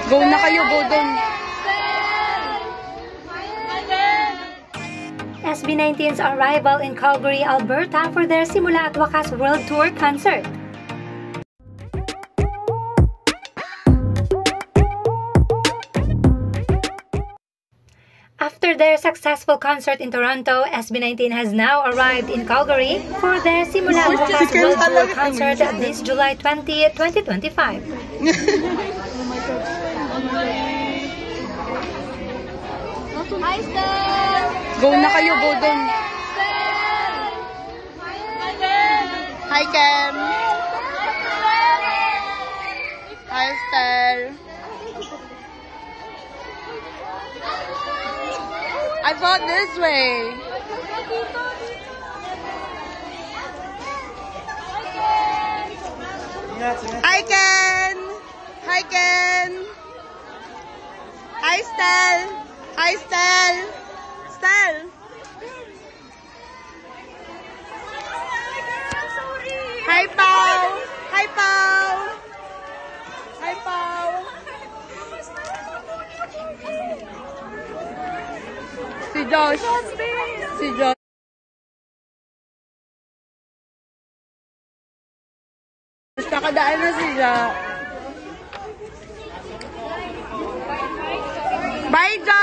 Go na kayo, go dun. SB19's arrival in Calgary, Alberta for their Simula at Wakas World Tour concert. After their successful concert in Toronto, SB19 has now arrived in Calgary for their Simula at Wakas World Tour concert this July 20, 2025. Hi, Stel! Go na kayo, go dun. Hi, Ken! Hi, Stel! I thought this way. Hi, Ken! Hi, Ken! Hi, Stel! Hi, Stel! Stel! Hi, Pao! Hi, Pao! Hi, Pao! Si Josh. Si Josh. Nakadaan na siya. Bye, Josh!